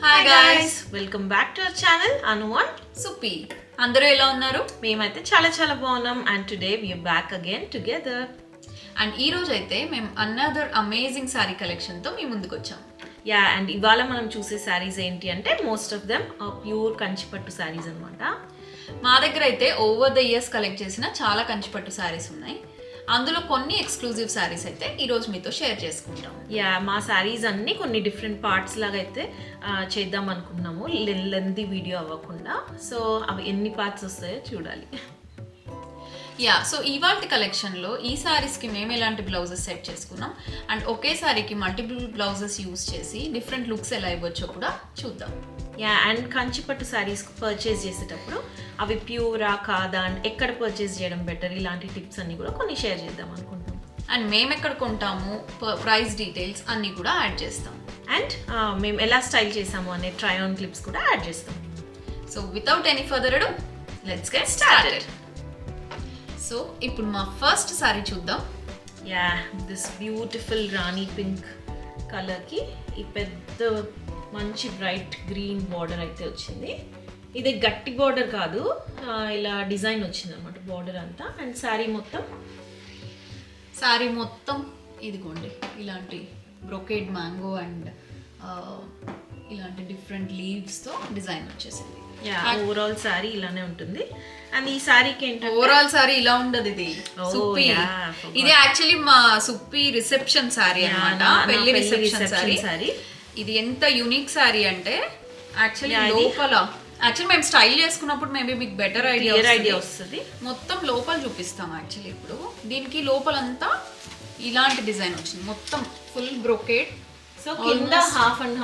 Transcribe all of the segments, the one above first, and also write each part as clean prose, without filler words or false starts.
Hi guys, welcome back to our channel Anu and Suppi. అందరూ ఎలా ఉన్నారు? మేమైతే చాలా బాగున్నాం. And today we are back again together. And ఈ రోజు అయితే మేము అనదర్ అమేజింగ్ సారీ కలెక్షన్తో మీ ముందుకు వచ్చాం. అండ్ ఇవాళ మనం చూసే శారీస్ ఏంటి అంటే మోస్ట్ ఆఫ్ దెమ్ ప్యూర్ కంచిపట్టు శారీస్ అనమాట. మా దగ్గర అయితే ఓవర్ ద ఇయర్స్ కలెక్ట్ చేసిన చాలా కంచిపట్టు శారీస్ ఉన్నాయి. అందులో కొన్ని ఎక్స్క్లూజివ్ శారీస్ అయితే ఈరోజు మీతో షేర్ చేసుకుంటాం. మా శారీస్ అన్నీ కొన్ని డిఫరెంట్ పార్ట్స్ లాగా అయితే చేద్దాం అనుకున్నాము, లెంతీ వీడియో అవ్వకుండా. సో అవి ఎన్ని పార్ట్స్ వస్తాయో చూడాలి. సో ఇవాల్టి కలెక్షన్లో ఈ శారీస్కి మేము ఎలాంటి బ్లౌజెస్ సెట్ చేసుకున్నాం అండ్ ఒకే శారీకి మల్టిపుల్ బ్లౌజెస్ యూస్ చేసి డిఫరెంట్ లుక్స్ ఎలా ఇవ్వచ్చో కూడా చూద్దాం. అండ్ కంచిపట్టు శారీస్ పర్చేస్ చేసేటప్పుడు అవి ప్యూరా కాదా అండ్ ఎక్కడ పర్చేస్ చేయడం బెటర్, ఇలాంటి టిప్స్ అన్ని కూడా కొన్ని షేర్ చేద్దాం అనుకుంటాం. అండ్ మేము ఎక్కడ కొంటాము, ప్రైస్ డీటెయిల్స్ అన్నీ కూడా యాడ్ చేస్తాం. అండ్ మేము ఎలా స్టైల్ చేసాము అనే ట్రై ఆన్ క్లిప్స్ కూడా యాడ్ చేస్తాం. సో వితౌట్ ఎనీ ఫర్దర్ అడు లెట్స్ గెట్ స్టార్టెడ్. సో ఇప్పుడు మా ఫస్ట్ సారీ చూద్దాం. దిస్ బ్యూటిఫుల్ రాణి పింక్ కలర్కి ఈ పెద్ద మంచి బ్రైట్ గ్రీన్ బార్డర్ అయితే వచ్చింది. ఇది గట్టి బార్డర్ కాదు, ఇలా డిజైన్ వచ్చింది అనమాట బార్డర్ అంతా. అండ్ శారీ మొత్తం ఇదిగోండి ఇలాంటి బ్రొకేడ్ మ్యాంగో అండ్ ఇలాంటి డిఫరెంట్ లీవ్స్తో డిజైన్ వచ్చేసింది. ఓవరాల్ శారీ ఇలానే ఉంటుంది. అండ్ ఈ శారీకి ఏంటంటే ఓవరాల్ శారీ ఇలా ఉండదు. ఇది యాక్చువల్లీ మా సుప్పి రిసెప్షన్ శారీ అన్నమాట, పెళ్లి రిసెప్షన్ శారీ. ఇది ఎంత యూనిక్ శారీ అంటే యాక్చువల్లీ మేము స్టైల్ చేసుకున్నప్పుడు మేబీ మీకు బెటర్ ఐడియా వస్తుంది. మొత్తం లోపల చూపిస్తాం. యాక్చువల్లీ ఇప్పుడు దీనికి లోపలంతా ఇలాంటి డిజైన్ వచ్చింది, మొత్తం ఫుల్ బ్రొకేడ్. సో కింద హాఫ్ అండ్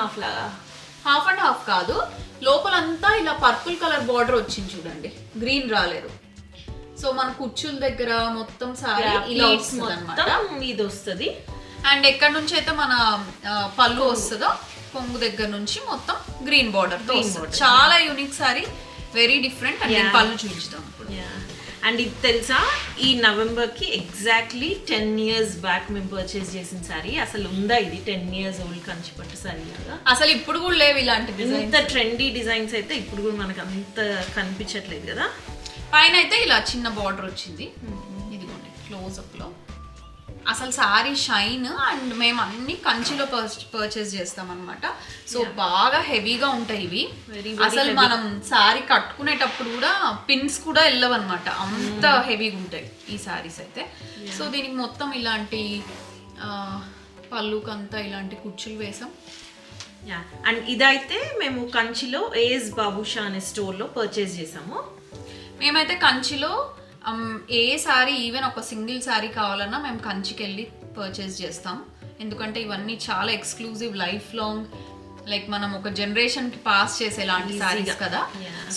హాఫ్ కాదు, లోపలంతా ఇలా పర్పుల్ కలర్ బార్డర్ వచ్చింది చూడండి, గ్రీన్ రాలేదు. సో మన కుచ్చుల దగ్గర మొత్తం సారీ ఇలా వస్తుంది అన్నమాట. ఇది వస్తుంది. అండ్ ఎక్కడ నుంచి అయితే మన పళ్ళు వస్తుందో కొంగు దగ్గర నుంచి మొత్తం గ్రీన్ బార్డర్. చాలా unique sorry, very different. And పళ్ళు చూపిస్తాం ఇప్పుడు. అండ్ ఇది తెలుసా, ఈ నవంబర్కి ఎగ్జాక్ట్లీ 10 years బ్యాక్ మేము పర్చేస్ చేసిన సారీ. అసలు ఉందా ఇది 10 years ఓల్డ్ కంచిపట్టు సారీ లాగా? అసలు ఇప్పుడు కూడా లేవు ఇలాంటి ఇంత ట్రెండీ డిజైన్స్ అయితే ఇప్పుడు కూడా మనకు అంత కనిపించట్లేదు కదా. పైన అయితే ఇలా చిన్న బార్డర్ వచ్చింది, ఇదిగోండి క్లోజ్అప్ లో. అసలు సారీ షైన్. అండ్ మేము అన్ని కంచిలో పర్చేస్ చేస్తాం అనమాట. సో బాగా హెవీగా ఉంటాయి ఇవి. అసలు మనం సారీ కట్టుకునేటప్పుడు కూడా పిన్స్ కూడా వెళ్ళవన్నమాట, అంత హెవీగా ఉంటాయి ఈ సారీస్ అయితే. సో దీనికి మొత్తం ఇలాంటి పళ్ళుకంతా ఇలాంటి కుచ్చులు వేసాం. అండ్ ఇదైతే మేము కంచిలో ఏఎస్ బాబుషా అనే స్టోర్లో పర్చేస్ చేసాము. మేమైతే కంచిలో ఏ సారీ, ఈవెన్ ఒక సింగిల్ సారీ కావాలన్నా మేము కంచికి వెళ్ళి పర్చేస్ చేస్తాం. ఎందుకంటే ఇవన్నీ చాలా ఎక్స్క్లూజివ్, లైఫ్ లాంగ్, లైక్ మనం ఒక జనరేషన్కి పాస్ చేసేలాంటి సారీస్ కదా.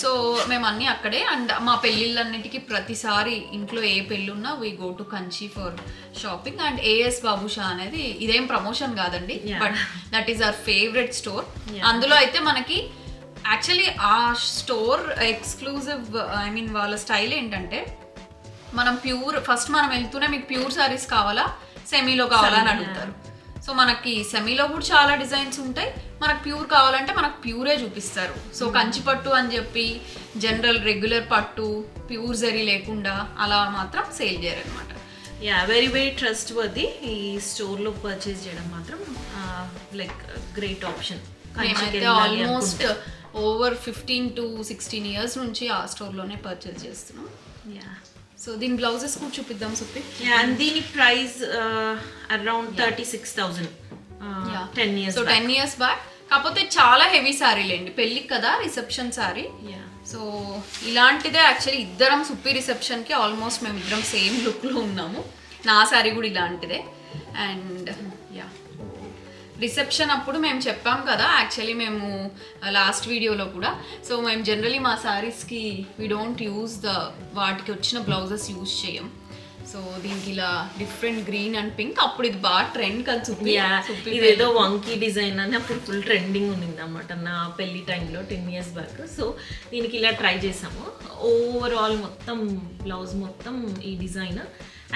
సో మేము అన్నీ అక్కడే. అండ్ మా పెళ్ళిళ్ళన్నిటికీ ప్రతిసారి ఇంట్లో ఏ పెళ్ళి ఉన్నా we go to Kanchi for shopping. And AS Babusha అనేది ఇదేం ప్రమోషన్ కాదండి, but that is our favourite store. అందులో అయితే మనకి యాక్చువల్లీ ఆ స్టోర్ ఎక్స్క్లూజివ్, వాళ్ళ స్టైల్ ఏంటంటే మనం ఫస్ట్ మనం వెళ్తూనే మీకు ప్యూర్ సారీస్ కావాలా, సెమీలో కావాలా అని అడుగుతారు. సో మనకి సెమీలో కూడా చాలా డిజైన్స్ ఉంటాయి, మనకు ప్యూర్ కావాలంటే మనకు ప్యూరే చూపిస్తారు. సో కంచిపట్టు అని చెప్పి జనరల్ రెగ్యులర్ పట్టు ప్యూర్ జరీ లేకుండా అలా మాత్రం సేల్ చేయరనమాట. Very trust worthy. ఈ స్టోర్లో పర్చేస్ చేయడం మాత్రం లైక్ గ్రేట్ ఆప్షన్. మేమైతే ఆల్మోస్ట్ ఓవర్ 15 to 16 years నుంచి ఆ స్టోర్లోనే పర్చేస్ చేస్తున్నాం. సో దీని బ్లౌజెస్ కూడా చూపిద్దాం సుప్పి. దీని price around 36,000 10 years. So 10 years back. కాకపోతే చాలా హెవీ సారీ లేండి, పెళ్ళికి కదా రిసెప్షన్ సారీ. సో ఇలాంటిదే యాక్చువల్లీ ఇద్దరం సుప్పి రిసెప్షన్కి ఆల్మోస్ట్ మేము ఇద్దరం సేమ్ లుక్లో ఉన్నాము. నా సారీ కూడా ఇలాంటిదే. అండ్ రిసెప్షన్ అప్పుడు మేము చెప్పాం కదా, యాక్చువల్లీ మేము లాస్ట్ వీడియోలో కూడా. సో మేము జనరలీ మా శారీస్కి వీ డోంట్ యూజ్ వాటికి వచ్చిన బ్లౌజెస్ యూజ్ చేయం. సో దీనికి ఇలా డిఫరెంట్ గ్రీన్ అండ్ పింక్. అప్పుడు ఇది బాగా ట్రెండ్ కదా సుప్పి. ఇదేదో వంకీ డిజైన్ అని అప్పుడు ఫుల్ ట్రెండింగ్ ఉంది అనమాట నా పెళ్లి టైంలో 10 years బ్యాక్. సో దీనికి ఇలా ట్రై చేసాము. ఓవరాల్ మొత్తం బ్లౌజ్ మొత్తం ఈ డిజైన్.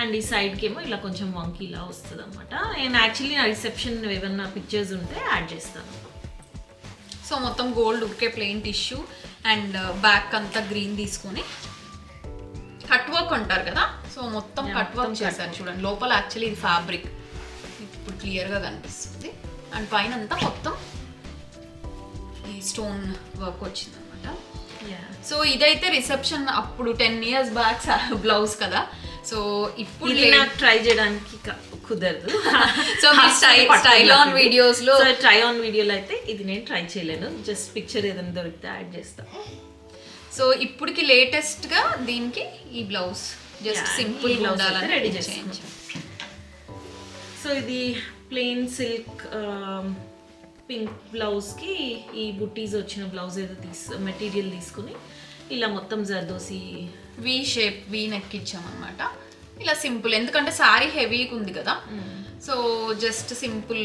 అండ్ ఈ సైడ్కి ఏమో ఇలా కొంచెం వంకీ ఇలా వస్తుంది అనమాట. నేను యాక్చువల్లీ నా రిసెప్షన్ ఏమన్నా పిక్చర్స్ ఉంటే యాడ్ చేస్తాను. సో మొత్తం గోల్డ్ ఉక్కే ప్లెయిన్ టిష్యూ అండ్ బ్యాక్ అంతా గ్రీన్ తీసుకొని కట్ వర్క్ అంటారు కదా, సో మొత్తం కట్ వర్క్ చేశారు చూడండి. లోపల యాక్చువల్లీ ఇది ఫ్యాబ్రిక్ ఇప్పుడు క్లియర్గా కనిపిస్తుంది. అండ్ పైన అంతా మొత్తం ఈ స్టోన్ వర్క్ వచ్చింది అనమాట. సో ఇదైతే రిసెప్షన్ అప్పుడు 10 years బ్యాక్ బ్లౌజ్ కదా. సో ఇప్పుడు నాకు ట్రై చేయడానికి కుదరదు. సో స్టైల్ ఆన్ వీడియోస్ లో ట్రై ఆన్ వీడియోలో అయితే ఇది నేను ట్రై చేయలేను. జస్ట్ పిక్చర్ ఏదైనా దొరికితే యాడ్ చేస్తాను. సో ఇప్పటికి లేటెస్ట్ గా దీనికి ఈ బ్లౌజ్ జస్ట్ సింపుల్ ఉండాలని రెడీ చేయించాం. సో ఇది ప్లెయిన్ సిల్క్ పింక్ బ్లౌజ్ కి ఈ బుట్టీస్ వచ్చిన బ్లౌజ్ ఏదో మెటీరియల్ తీసుకుని ఇలా మొత్తం జర్దోసి వి షేప్ వి నెక్ ఇచ్చామన్నమాట. ఇలా సింపుల్, ఎందుకంటే సారీ హెవీగా ఉంది కదా. So just simple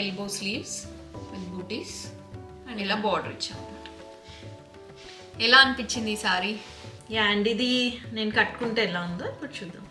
elbow sleeves with బూటీస్ అండ్ ఇలా బార్డర్ ఇచ్చాం. ఎలా అనిపించింది ఈ సారీ? యా అండ్ ఇది నేను కట్టుకుంటే ఎలా ఉందో ఇప్పుడు చూద్దాం.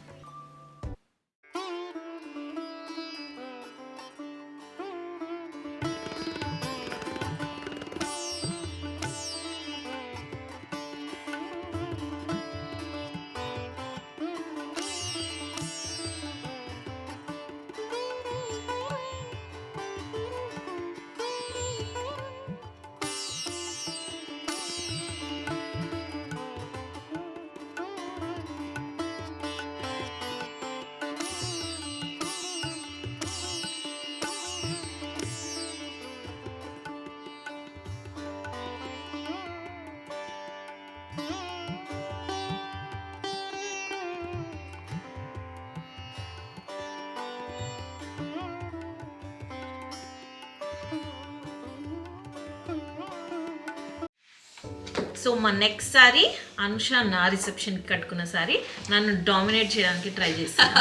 సో మా నెక్స్ట్ సారీ అనుష నా రిసెప్షన్కి కట్టుకున్న సారీ నన్ను డామినేట్ చేయడానికి ట్రై చేస్తాను.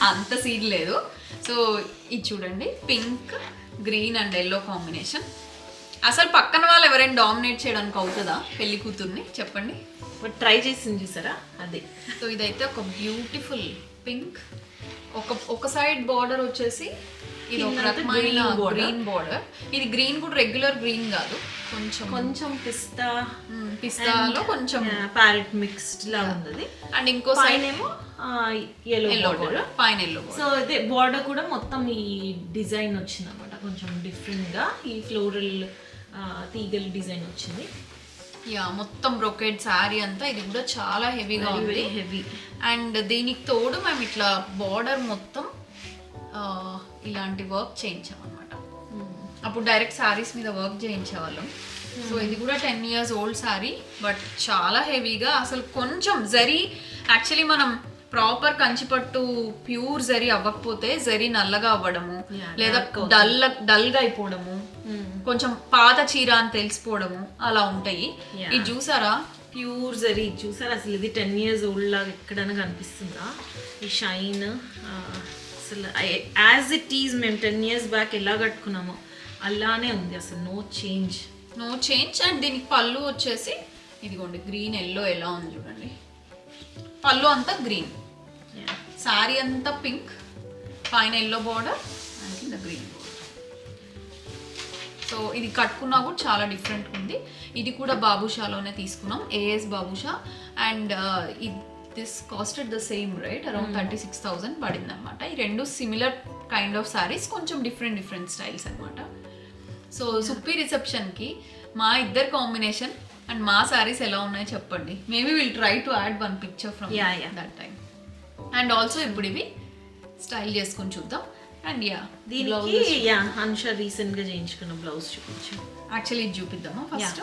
అంత సీన్ లేదు. సో ఇది చూడండి, pink green and yellow combination. అసలు పక్కన వాళ్ళు ఎవరైనా డామినేట్ చేయడానికి అవుతుందా పెళ్లి కూతుర్ని చెప్పండి? బట్ ట్రై చేసింది చూసారా అదే. సో ఇదైతే ఒక బ్యూటిఫుల్ పింక్, ఒక సైడ్ బార్డర్ వచ్చేసి ఇది ఒక రకమైన గ్రీన్ బార్డర్. ఇది గ్రీన్ కూడా రెగ్యులర్ గ్రీన్ కాదు, కొంచెం పిస్తాలో కొంచెం ప్యారెట్ మిక్స్డ్ లా ఉంది. అండ్ ఇంకో సైడ్ ఏమో ఎల్లో బార్డర్, పైన ఎల్లో. సో ఇదే బార్డర్ కూడా మొత్తం ఈ డిజైన్ వచ్చింది అనమాట, కొంచెం డిఫరెంట్ గా ఈ ఫ్లోరల్ తీగల్ డిజైన్ వచ్చింది. యా మొత్తం బ్రొకెట్ శారీ అంతా ఇది కూడా చాలా హెవీగా ఉంది, హెవీ. అండ్ దీనికి తోడు మేము ఇట్లా బార్డర్ మొత్తం ఇలాంటి వర్క్ చేయించాం అనమాట. అప్పుడు డైరెక్ట్ శారీస్ మీద వర్క్ చేయించేవాళ్ళం. సో ఇది కూడా 10 years ఓల్డ్ శారీ, బట్ చాలా హెవీగా. అసలు కొంచెం జరీ యాక్చువల్లీ మనం ప్రాపర్ కంచిపట్టు ప్యూర్ జరీ అవ్వకపోతే జరీ నల్లగా అవ్వడము, లేదా డల్గా అయిపోవడము, కొంచెం పాత చీర అని తెలిసిపోవడము అలా ఉంటాయి. ఇది చూసారా ప్యూర్ జరీ చూసారా? అసలు ఇది 10 years ఓల్డ్ లాగా ఎక్కడైనా కనిపిస్తుందా? ఈ షైన్ అసలు యాజ్ ఇట్ ఈజ్ మేము 10 years బ్యాక్ ఎలా కట్టుకున్నామో అలానే ఉంది, అసలు నో చేంజ్. అండ్ దీనికి పళ్ళు వచ్చేసి ఇదిగోండి గ్రీన్ ఎల్లో ఎలా ఉంది చూడండి. పళ్ళు అంతా గ్రీన్, శారీ అంతా పింక్, పైన ఎల్లో బార్డర్ అండ్ కింద గ్రీన్ బార్డర్. సో ఇది కట్టుకున్నా కూడా చాలా డిఫరెంట్ ఉంది. ఇది కూడా బాబుషాలోనే తీసుకున్నాం, AS Babusha. And this costed the same right, around 36,000 పడింది అనమాట. ఈ రెండు సిమిలర్ కైండ్ ఆఫ్ శారీస్, కొంచెం డిఫరెంట్ స్టైల్స్ అనమాట. సో సుప్పి రిసెప్షన్కి మా ఇద్దరు కాంబినేషన్ అండ్ మా శారీస్ ఎలా ఉన్నాయో చెప్పండి. Maybe will try to add one picture from that time. And also ఇప్పుడు ఇవి స్టైల్ చేసుకొని చూద్దాం. అండ్ దీనికి అనుష రీసెంట్ గా చేయించుకున్న బ్లౌజ్ చూపించు. యాక్చువల్లీ ఇది చూపిద్దామా ఫస్ట్?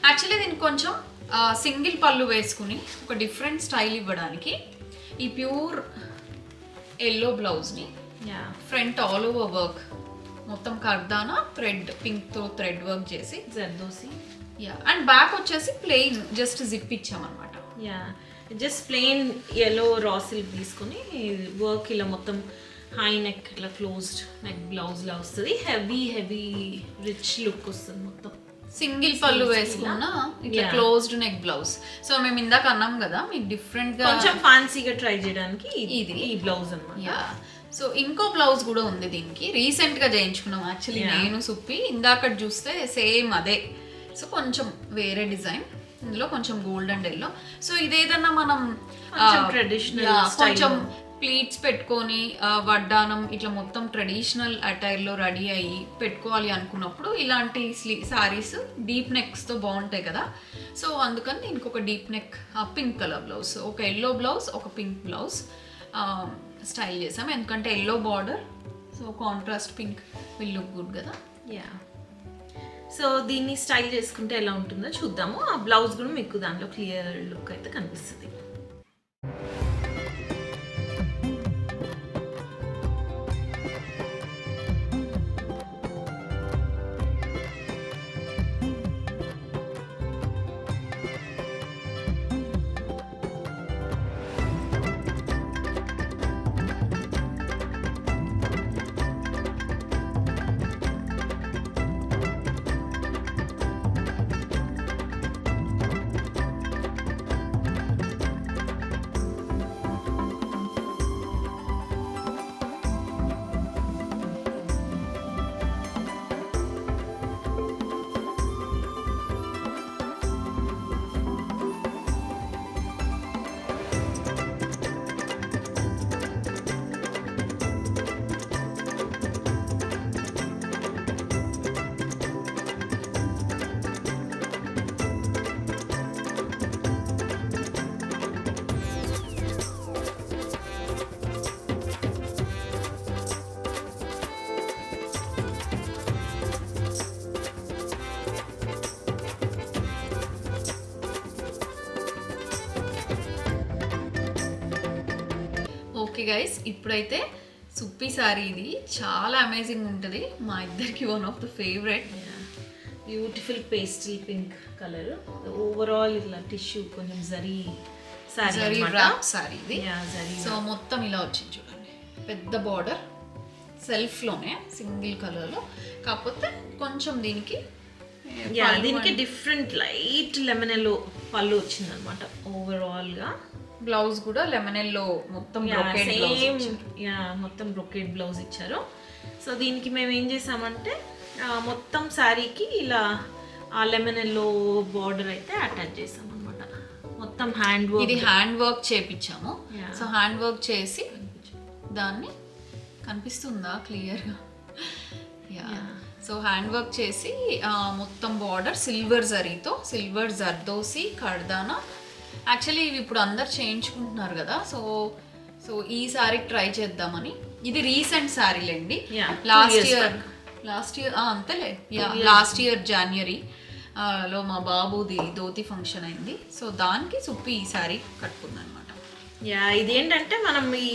యాక్చువల్లీ దీనికి కొంచెం సింగిల్ పళ్ళు వేసుకుని ఒక డిఫరెంట్ స్టైల్ ఇవ్వడానికి ఈ ప్యూర్ ఎల్లో బ్లౌజ్ని ఫ్రంట్ ఆల్ ఓవర్ వర్క్ మొత్తం కర్దానా థ్రెడ్ పింక్తో థ్రెడ్ వర్క్ చేసి జర్దోసి. అండ్ బ్యాక్ వచ్చేసి ప్లెయిన్ జస్ట్ జిప్ ఇచ్చామన్నమాట. Just plain yellow raw silk తీసుకుని వర్క్ ఇలా మొత్తం హై నెక్ ఇట్లా క్లోజ్డ్ నెక్ బ్లౌజ్ లా వస్తుంది. హెవీ రిచ్ లుక్ వస్తుంది. మొత్తం సింగిల్ పళ్ళు వేసుకున్న ఇట్లా క్లోజ్డ్ నెక్ బ్లౌజ్. సో మేము ఇందాక అన్నాం కదా మీకు డిఫరెంట్ గా కొంచెం ఫ్యాన్సీగా ట్రై చేయడానికి ఇది ఈ బ్లౌజ్ అన్నమాట. సో ఇంకో బ్లౌజ్ కూడా ఉంది దీనికి, రీసెంట్గా చేయించుకున్నాం యాక్చువల్లీ నేను సుప్పి. ఇందాక చూస్తే సేమ్ అదే, సో కొంచెం వేరే డిజైన్, ఇందులో కొంచెం గోల్డ్ అండ్ ఎల్లో. సో ఇదేదన్నా మనం ట్రెడిషనల్ కొంచెం ప్లీట్స్ పెట్టుకొని వడ్డానం ఇట్లా మొత్తం ట్రెడిషనల్ అటైర్లో రెడీ అయ్యి పెట్టుకోవాలి అనుకున్నప్పుడు ఇలాంటి సారీస్ డీప్ నెక్స్తో బాగుంటాయి కదా. సో అందుకని దీనికి ఒక deep neck pink colour blouse, ఒక ఎల్లో బ్లౌజ్, ఒక పింక్ బ్లౌజ్ స్టైల్ చేసాం. ఎందుకంటే yellow border, so contrast pink will look good కదా. యా, సో దీన్ని స్టైల్ చేసుకుంటే ఎలా ఉంటుందో చూద్దాము. ఆ బ్లౌజ్ కూడా మీకు దాంట్లో క్లియర్ లుక్ అయితే కనిపిస్తుంది. ఓకే గైస్, ఇప్పుడైతే సుప్పి సారీ ఇది చాలా అమేజింగ్ ఉంటుంది, మా ఇద్దరికి one of the favourite. Beautiful pastel pink colour, overall ఇలా టిష్యూ కొంచెం జరీ సారీ సారీ ఇది. సో మొత్తం ఇలా వచ్చింది చూడండి, పెద్ద బార్డర్ సెల్ఫ్లోనే సింగిల్ కలర్లో, కాకపోతే కొంచెం దీనికి డిఫరెంట్ లైట్ లెమన్ ఎల్లో పళ్ళు వచ్చింది అనమాట. ఓవరాల్గా బ్లౌజ్ కూడా లెమన్ ఎల్లో మొత్తం మొత్తం బ్రొకేడ్ బ్లౌజ్ ఇచ్చారు. సో దీనికి మేము ఏం చేసామంటే మొత్తం శారీకి ఇలా ఆ లెమన్ ఎల్లో బార్డర్ అయితే అటాచ్ చేసాం అనమాట. మొత్తం హ్యాండ్ వర్క్, ఇది హ్యాండ్ వర్క్ చేపించాము. సో హ్యాండ్ వర్క్ చేసి దాన్ని కనిపిస్తుందా క్లియర్గా? సో హ్యాండ్ వర్క్ చేసి మొత్తం బార్డర్ సిల్వర్ జరీతో, సిల్వర్ జర్దోసి కర్దానా, యాక్చువల్లీ ఇవి ఇప్పుడు అందరు చేయించుకుంటున్నారు కదా. సో సో ఈ సారీ ట్రై చేద్దామని. ఇది రీసెంట్ శారీలేండి, లాస్ట్ ఇయర్ అంతేలే, లాస్ట్ ఇయర్ జనవరి లో మా బాబుది ధోతి ఫంక్షన్ అయింది. సో దానికి సుప్పి ఈ సారీ కట్టుకుంది అనమాట. ఇదేంటంటే మనం ఈ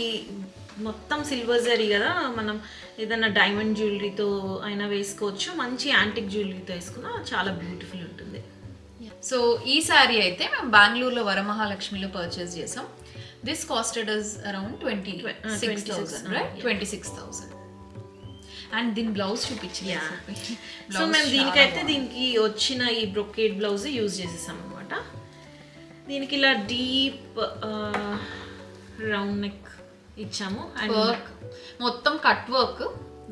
మొత్తం సిల్వర్ జరీ కదా, మనం ఏదైనా డైమండ్ జ్యువెలరీతో అయినా వేసుకోవచ్చు, మంచి యాంటిక్ జ్యువెలరీతో వేసుకున్నా చాలా బ్యూటిఫుల్ ఉంటుంది. సో ఈ శారీ అయితే మేము బెంగళూరులో వరమహాలక్ష్మిలో పర్చేస్ చేసాం. This costed us around 26,000, right? 26,000. And దీని బ్లౌజ్ చూపించింది. సో మేము దీనికైతే దీనికి వచ్చిన ఈ బ్రొకేడ్ బ్లౌజ్ యూజ్ చేసేసాం అనమాట. దీనికి ఇలా డీప్ రౌండ్ నెక్ ఇచ్చాము అండ్ వర్క్ మొత్తం కట్ వర్క్,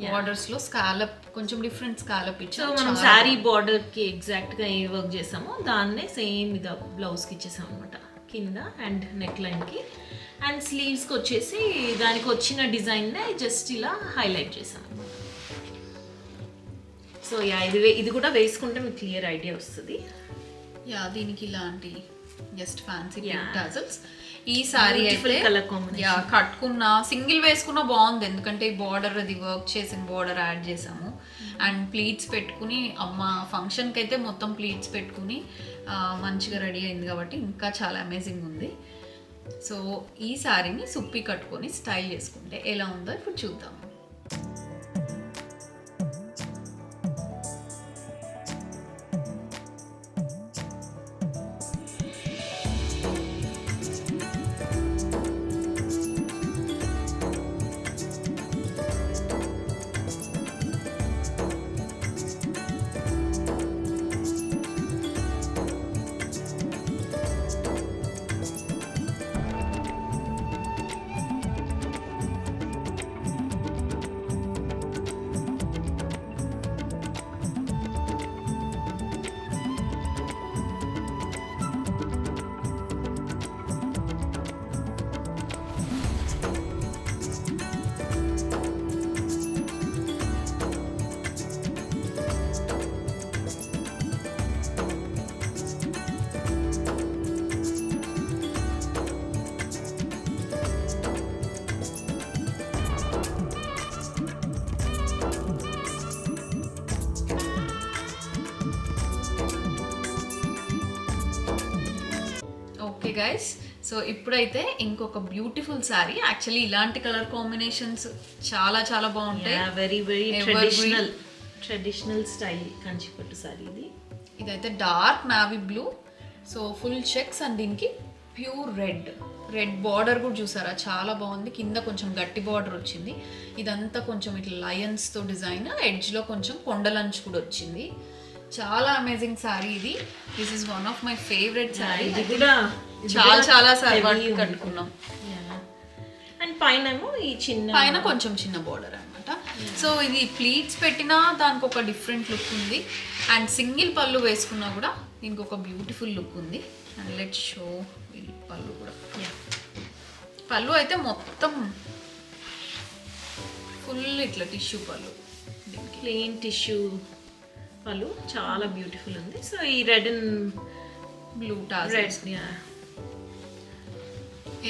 బార్డర్స్ లో స్కాలప్, కొంచెం డిఫరెంట్ స్కాలప్ ఇచ్చాము. మనం శారీ బార్డర్ కి ఎగ్జాక్ట్ గా ఏ వర్క్ చేసామో దాన్నే సేమ్ ఇది బ్లౌజ్ కి ఇచ్చేసాం అనమాట, కింద అండ్ నెక్ లైన్ కి. అండ్ స్లీవ్స్ కి వచ్చేసి దానికి వచ్చిన డిజైన్ నే జస్ట్ ఇలా హైలైట్ చేసాం అనమాట. సో ఇది కూడా వేసుకుంటే మీకు క్లియర్ ఐడియా వస్తుంది. దీనికి ఇలాంటి జస్ట్ ఫ్యాన్సీ టాజల్స్. ఈ సారీ అయితే కట్టుకున్నా సింగిల్ వేసుకున్నా బాగుంది, ఎందుకంటే ఈ బార్డర్ అది వర్క్ చేసిన బార్డర్ యాడ్ చేసాము. అండ్ ప్లీట్స్ పెట్టుకుని అమ్మ ఫంక్షన్కి అయితే మొత్తం ప్లీట్స్ పెట్టుకుని మంచిగా రెడీ అయింది కాబట్టి ఇంకా చాలా అమేజింగ్ ఉంది. సో ఈ సారీని సుప్పి కట్టుకొని స్టైల్ చేసుకుంటే ఎలా ఉందో ఇప్పుడు చూద్దాం. గైస్. సో ఇప్పుడైతే ఇంకొక బ్యూటిఫుల్ శారీ. యాక్చువల్లీ ఇలాంటి కలర్ కాంబినేషన్స్ చాలా చాలా బాగుంటాయి. వెరీ వెరీ ట్రెడిషనల్ స్టైల్ కంచిపట్టు సారీ ఇది. ఇదైతే dark navy blue, so full checks and దీనికి ప్యూర్ రెడ్ బార్డర్ కూడా చూసారా, చాలా బాగుంది. కింద కొంచెం గట్టి బార్డర్ వచ్చింది. ఇదంతా కొంచెం ఇట్లా లయన్స్తో డిజైన్, ఎడ్జ్లో కొంచెం కొండలంచు కూడా వచ్చింది. చాలా అమేజింగ్ సారీ ఇది. This is one of my favourite sorry. ఇది కూడా చాలా సారీ కట్టుకున్నాం. అండ్ పైన ఈ పైన కొంచెం చిన్న బార్డర్ అనమాట. సో ఇది ప్లీట్స్ పెట్టినా దానికి ఒక డిఫరెంట్ లుక్ ఉంది. అండ్ సింగిల్ పళ్ళు వేసుకున్నా కూడా దీనికి ఒక బ్యూటిఫుల్ లుక్ ఉంది. అండ్ లెట్స్ షో పళ్ళు కూడా. పళ్ళు అయితే మొత్తం ఫుల్ ఇట్లా టిష్యూ పళ్ళు, ప్లెయిన్ టిష్యూ పళ్ళు చాలా బ్యూటిఫుల్ ఉంది. సో ఈ రెడ్ అండ్ బ్లూ టాజల్స్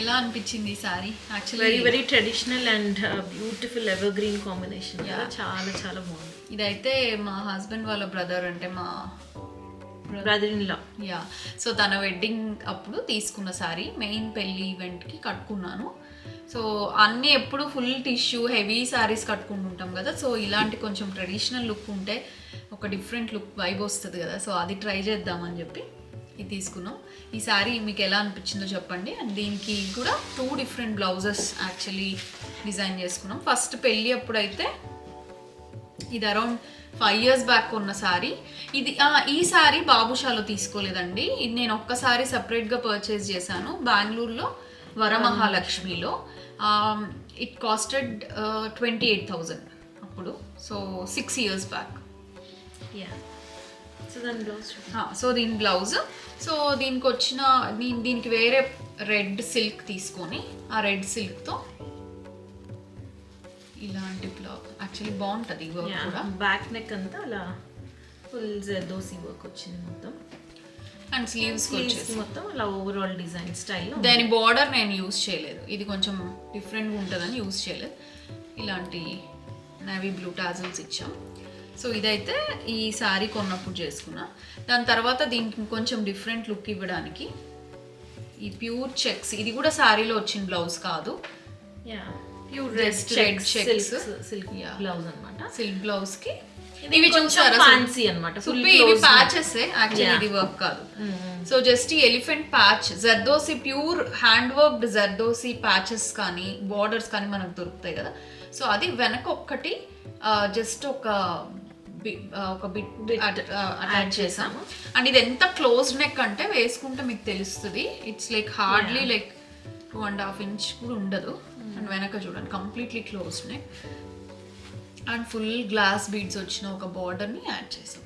ఎలా అనిపించింది ఈ sorry? Actually very very traditional and beautiful ever green combination. చాలా చాలా బాగుంది. ఇదైతే మా హస్బెండ్ వాళ్ళ బ్రదర్, అంటే మా బ్రదర్ ఇన్ లా. సో తన వెడ్డింగ్ అప్పుడు తీసుకున్న సారీ, మెయిన్ పెళ్లి ఈవెంట్కి కట్టుకున్నాను. సో అన్నీ ఎప్పుడు ఫుల్ టిష్యూ హెవీ సారీస్ కట్టుకుంటుంటాం కదా. సో ఇలాంటి కొంచెం ట్రెడిషనల్ లుక్ ఉంటే ఒక డిఫరెంట్ లుక్ వైబ్ వస్తుంది కదా. సో అది ట్రై చేద్దామని చెప్పి ఇది తీసుకున్నాం. ఈ సారీ మీకు ఎలా అనిపించిందో చెప్పండి. అండ్ దీనికి కూడా 2 డిఫరెంట్ బ్లౌజెస్ యాక్చువల్లీ డిజైన్ చేసుకున్నాం. ఫస్ట్ పెళ్ళి అప్పుడైతే ఇది అరౌండ్ 5 years బ్యాక్ ఉన్న సారీ ఇది. ఈ సారీ బాబుషాలో తీసుకోలేదండి, ఇది నేను ఒక్కసారి సపరేట్గా పర్చేస్ చేశాను బెంగళూరులో వరమహాలక్ష్మిలో. ఇట్ కాస్టెడ్ 28,000 అప్పుడు. So 6 years back. సో దీని బ్లౌజ్, సో దీనికి వచ్చిన దీనికి వేరే రెడ్ సిల్క్ తీసుకొని ఆ రెడ్ సిల్క్తో ఇలాంటి బ్లౌజ్ యాక్చువల్లీ బాగుంటుంది. వర్క్ కూడా బ్యాక్ నెక్ అంతా అలా ఫుల్ జర్దోసి వర్క్ వచ్చింది మొత్తం. అండ్ స్లీవ్స్ మొత్తం అలా ఓవరాల్ డిజైన్ స్టైల్. దాని బార్డర్ నేను యూజ్ చేయలేదు, ఇది కొంచెం డిఫరెంట్గా ఉంటుందని యూజ్ చేయలేదు. ఇలాంటి నేవీ బ్లూ టాజల్స్ ఇచ్చాం. సో ఇదైతే ఈ శారీ కొన్నప్పుడు చేసుకున్నా. దాని తర్వాత దీనికి కొంచెం డిఫరెంట్ లుక్ ఇవ్వడానికి ఈ ప్యూర్ చెక్స్, ఇది కూడా శారీలో వచ్చిన బ్లౌజ్ కాదు, pure red checks silk blouse అన్నమాట. సిల్క్ బ్లౌజ్ కి ఇవి చూసారా ఫ్యాన్సీ అన్నమాట. ఇవి ప్యాచెస్ యాక్చువల్లీ, ఇది వర్క్ కాదు. సో జస్ట్ ఈ elephant patch zardozi, pure hand worked zardozi patches కానీ బార్డర్స్ కానీ మనకు దొరుకుతాయి కదా. సో అది వెనక ఒక్కటి జస్ట్ ఒక బిట్ అటాచ్ చేసాము. అండ్ ఇది ఎంత క్లోజ్ నెక్ అంటే వేసుకుంటే మీకు తెలుస్తుంది. It's like hardly like 2.5 inch కూడా ఉండదు. అండ్ వెనక చూడండి completely close neck and full glass beads వచ్చిన ఒక బార్డర్ని యాడ్ చేసాం.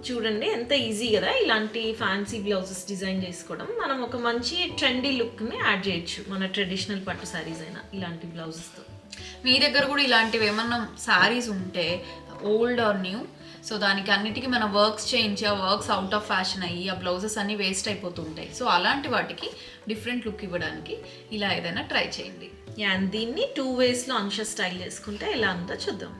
చూడండి ఎంత ఈజీ కదా ఇలాంటి ఫ్యాన్సీ బ్లౌజెస్ డిజైన్ చేసుకోవడం. మనం ఒక మంచి ట్రెండీ లుక్ని యాడ్ చేయొచ్చు మన ట్రెడిషనల్ పట్టు శారీస్ అయినా ఇలాంటి బ్లౌజెస్తో. మీ దగ్గర కూడా ఇలాంటివి ఏమన్నా శారీస్ ఉంటే ఓల్డ్ ఆర్ న్యూ, సో దానికి అన్నిటికీ మన వర్క్స్ చేయించి ఆ వర్క్స్ అవుట్ ఆఫ్ ఫ్యాషన్ అయ్యి ఆ బ్లౌజెస్ అన్నీ వేస్ట్ అయిపోతుంటాయి. సో అలాంటి వాటికి డిఫరెంట్ లుక్ ఇవ్వడానికి ఇలా ఏదైనా ట్రై చేయండి. అండ్ దీన్ని 2 waysలో అంశ స్టైల్ చేసుకుంటే ఎలా ఉందో చూద్దాం.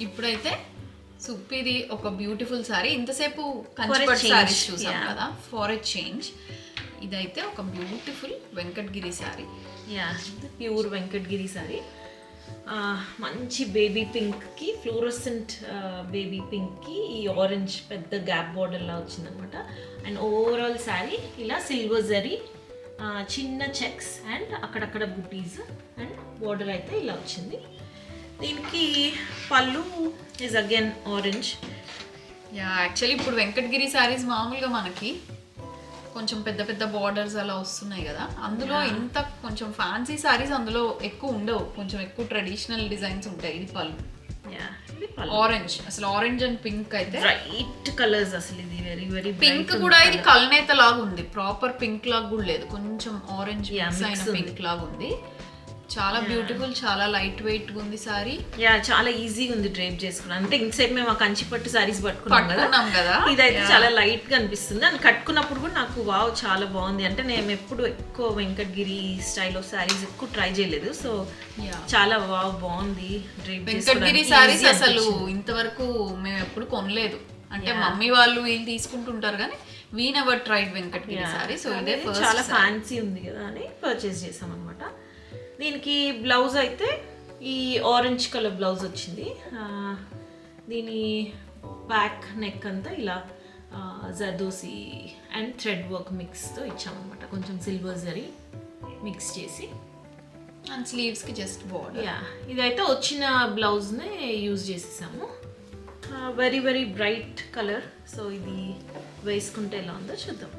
ఇప్పుడైతే సుప్పిది ఒక బ్యూటిఫుల్ సారీ. ఇంతసేపు కంచిపట్టు సారీస్ చూసాం కదా, ఫర్ ఎ చేంజ్ ఇదైతే ఒక beautiful Venkatagiri sorry. Pure Venkatagiri sorry. మంచి బేబీ పింక్కి ఫ్లోరోసెంట్ బేబీ పింక్కి ఈ ఆరెంజ్ పెద్ద గ్యాప్ బార్డర్లా వచ్చిందనమాట. అండ్ ఓవరాల్ శారీ ఇలా సిల్వర్ జరీ చిన్న చెక్స్ అండ్ అక్కడక్కడ బుటీస్ అండ్ బార్డర్ అయితే ఇలా వచ్చింది. దీనికి పళ్ళు ఈజ్ అగైన్ ఆరెంజ్. యాక్చువల్లీ ఇప్పుడు వెంకటగిరి శారీస్ మామూలుగా మనకి కొంచెం పెద్ద పెద్ద బార్డర్స్ అలా వస్తున్నాయి కదా, అందులో ఇంత కొంచెం ఫ్యాన్సీ శారీస్ అందులో ఎక్కువ ఉండవు, కొంచెం ఎక్కువ ట్రెడిషనల్ డిజైన్స్ ఉంటాయి. ఇది పళ్ళు ఆరెంజ్, అసలు ఆరెంజ్ అండ్ పింక్ అయితే బ్రైట్ కలర్స్. అసలు ఇది వెరీ వెరీ పింక్ కూడా ఇది కల్నేత లాగా ఉంది, ప్రాపర్ పింక్ లాగా కూడా లేదు, కొంచెం ఆరెంజ్ మిక్స్ అయిన పింక్ లాగా ఉంది. చాలా బ్యూటిఫుల్, చాలా లైట్ వెయిట్ ఉంది సారీ. చాలా ఈజీగా ఉంది డ్రేప్ చేసుకున్నాం. అంటే ఇంతసేపు మేము ఆ కంచిపట్టు సారీస్ పట్టుకున్నాం కదా, ఇదైతే చాలా లైట్ గా అనిపిస్తుంది. అని కట్టుకున్నప్పుడు కూడా నాకు వావ్ చాలా బాగుంది. అంటే నేను ఎప్పుడు ఎక్కువ వెంకటగిరి స్టైల్ ఆఫ్ సారీస్ ఎక్కువ ట్రై చేయలేదు, సో చాలా వావ్ బాగుంది డ్రేప్. వెంకటగిరి సారీస్ అసలు ఇంతవరకు మేము ఎప్పుడు కొనలేదు, అంటే మమ్మీ వాళ్ళు వీళ్ళు తీసుకుంటుంటారు కానీ we never tried Venkatagiri sorry. So ఇదే చాలా ఫ్యాన్సీ ఉంది కదా అని పర్చేస్ చేసాం అనమాట. దీనికి బ్లౌజ్ అయితే ఈ ఆరెంజ్ కలర్ బ్లౌజ్ వచ్చింది. దీని బ్యాక్ నెక్ అంతా ఇలా జర్దోసి అండ్ థ్రెడ్ వర్క్ మిక్స్తో ఇచ్చామన్నమాట, కొంచెం సిల్వర్ జరీ మిక్స్ చేసి. అండ్ స్లీవ్స్కి జస్ట్ బార్డర్. ఇదైతే వచ్చిన బ్లౌజ్నే యూజ్ చేసేసాము. Very very bright colour. So ఇది వేసుకుంటే ఎలా ఉందో చూద్దాం.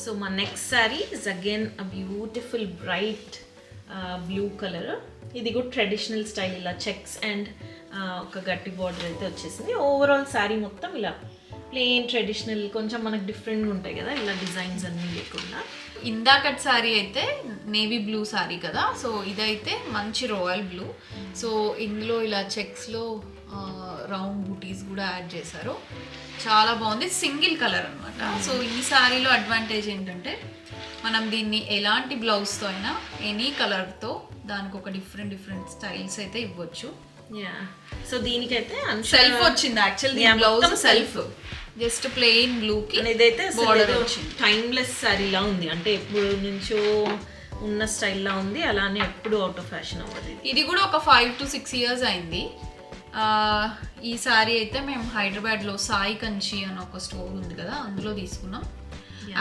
సో మా next sari is again a beautiful bright blue colour. ఇది కూడా ట్రెడిషనల్ స్టైల్, ఇలా చెక్స్ అండ్ ఒక గట్టి బార్డర్ అయితే వచ్చేసింది. ఓవరాల్ శారీ మొత్తం ఇలా ప్లెయిన్ ట్రెడిషనల్, కొంచెం మనకు డిఫరెంట్గా ఉంటాయి కదా ఇలా డిజైన్స్ అన్నీ లేకుండా. ఇందాకటి శారీ అయితే నేవీ బ్లూ శారీ కదా, సో ఇదైతే మంచి రాయల్ బ్లూ. సో ఇందులో ఇలా చెక్స్లో రౌండ్ బూటీస్ కూడా యాడ్ చేశారు, చాలా బాగుంది. సింగిల్ కలర్ అనమాట. సో ఈ శారీలో అడ్వాంటేజ్ ఏంటంటే మనం దీన్ని ఎలాంటి బ్లౌజ్తో అయినా ఎనీ కలర్తో దానికి ఒక డిఫరెంట్ డిఫరెంట్ స్టైల్స్ అయితే ఇవ్వచ్చు. సో దీనికైతే సెల్ఫ్ వచ్చింది actually, blouse self just plain బ్లూకి ఇదైతే బార్డర్ వచ్చింది. టైమ్లెస్ శారీలా ఉంది, అంటే ఎప్పుడు నుంచో ఉన్న స్టైల్లా ఉంది, అలానే ఎప్పుడు అవుట్ ఆఫ్ ఫ్యాషన్ అవ్వదు. ఇది కూడా ఒక 5 to 6 years అయింది. ఈ సారీ అయితే మేము హైదరాబాద్లో సాయి కంచి అని ఒక స్టోర్ ఉంది కదా, అందులో తీసుకున్నాం.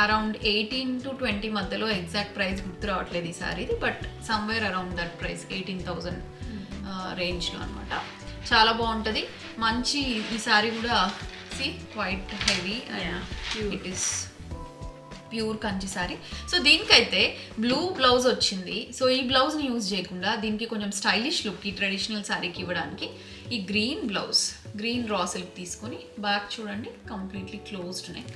అరౌండ్ 18 to 20 మధ్యలో, ఎగ్జాక్ట్ ప్రైస్ గుర్తు రావట్లేదు ఈ సారీది, but somewhere around that price 18,000 రేంజ్లో అనమాట. చాలా బాగుంటుంది, మంచి. ఈ సారీ కూడా సి quite heavy and it is pure Kanchi sari. So దీనికైతే బ్లూ బ్లౌజ్ వచ్చింది. సో ఈ బ్లౌజ్ని యూజ్ చేయకుండా దీనికి కొంచెం స్టైలిష్ లుక్ ఈ ట్రెడిషనల్ సారీకి ఇవ్వడానికి ఈ green blouse, green raw silk తీసుకొని బ్యాక్ చూడండి కంప్లీట్లీ క్లోజ్డ్ నెక్.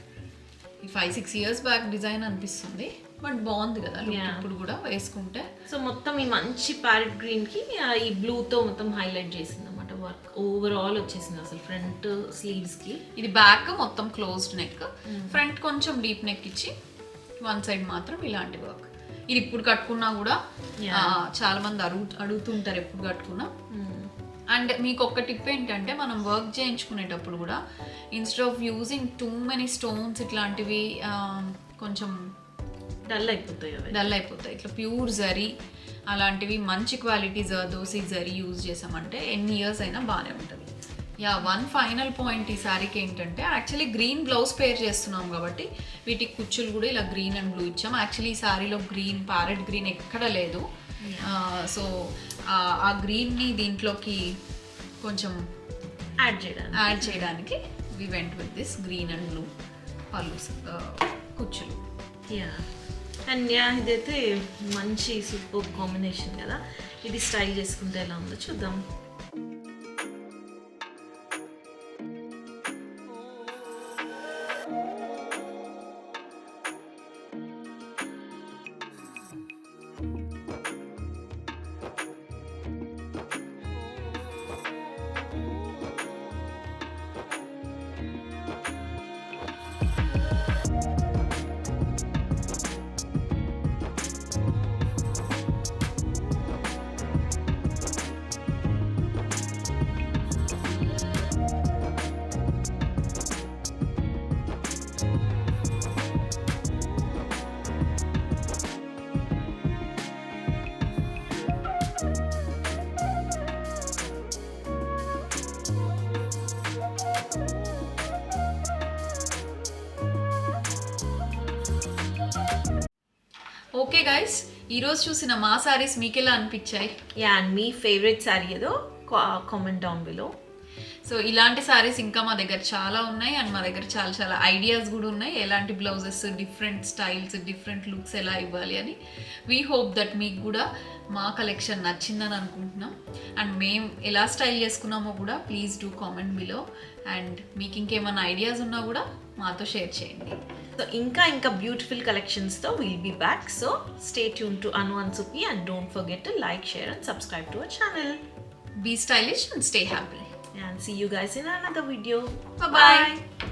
ఈ 5-6 years బ్యాక్ డిజైన్ అనిపిస్తుంది, బట్ బాగుంది కదా ఇప్పుడు కూడా వేసుకుంటే. సో మొత్తం ఈ మంచి ప్యారెట్ గ్రీన్కి ఈ బ్లూతో మొత్తం హైలైట్ చేసింది అనమాట వర్క్. ఓవరాల్ వచ్చేసింది అసలు ఫ్రంట్ స్లీవ్స్కి. ఇది బ్యాక్ మొత్తం క్లోజ్డ్ నెక్, ఫ్రంట్ కొంచెం డీప్ నెక్ ఇచ్చి వన్ సైడ్ మాత్రం ఇలాంటి వర్క్. ఇది ఇప్పుడు కట్టుకున్నా కూడా చాలా మంది అడుగుతుంటారు ఎప్పుడు కట్టుకున్నా. అండ్ మీకు ఒక టిప్ ఏంటంటే మనం వర్క్ చేయించుకునేటప్పుడు కూడా instead of using too many stones ఇట్లాంటివి కొంచెం డల్ అయిపోతాయి అవి. డల్ అయిపోతాయి. ఇట్లా ప్యూర్ జరీ అలాంటివి మంచి క్వాలిటీ దోసి జరీ యూజ్ చేసామంటే ఎన్ని ఇయర్స్ అయినా బాగానే ఉంటుంది. యా, వన్ ఫైనల్ పాయింట్ ఈ శారీకి ఏంటంటే యాక్చువల్లీ గ్రీన్ బ్లౌజ్ పేర్ చేస్తున్నాం కాబట్టి వీటికి కుచ్చులు కూడా ఇలా గ్రీన్ అండ్ బ్లూ ఇచ్చాం. యాక్చువల్లీ ఈ శారీలో గ్రీన్, ప్యారెట్ గ్రీన్ ఎక్కడ లేదు. సో ఆ గ్రీన్ని దీంట్లోకి కొంచెం యాడ్ చేయడానికి we went with this green and blue పళ్ళు కుచ్చులు. యా, అండ్ యా ఇదైతే మంచి సూపర్ కాంబినేషన్ కదా. ఇది స్టైల్ చేసుకుంటే ఎలా ఉందో చూద్దాం. ఓకే గైస్, ఈరోజు చూసిన మా సారీస్ మీకు ఎలా అనిపించాయి? Yeah, and me favourite sari ఏదో కామెంట్ డౌన్ బిలో. సో ఇలాంటి సారీస్ ఇంకా మా దగ్గర చాలా ఉన్నాయి అండ్ మా దగ్గర చాలా చాలా ఐడియాస్ కూడా ఉన్నాయి. ఎలాంటి blouses, different styles, different looks ఎలా ఇవ్వాలి అని. వీ హోప్ దట్ మీకు కూడా మా కలెక్షన్ నచ్చిందని అనుకుంటున్నాం. అండ్ మేము ఎలా స్టైల్ చేసుకున్నామో కూడా please do comment below. And మీకు ఇంకేమైనా ఐడియాస్ ఉన్నా కూడా మాతో షేర్ చేయండి. సో ఇంకా బ్యూటిఫుల్ కలెక్షన్స్తో will be back. So stay tuned to Anu and Suppi and don't forget to like, share and subscribe to our channel. Be stylish and stay happy. And see you guys in another video. Bye-bye.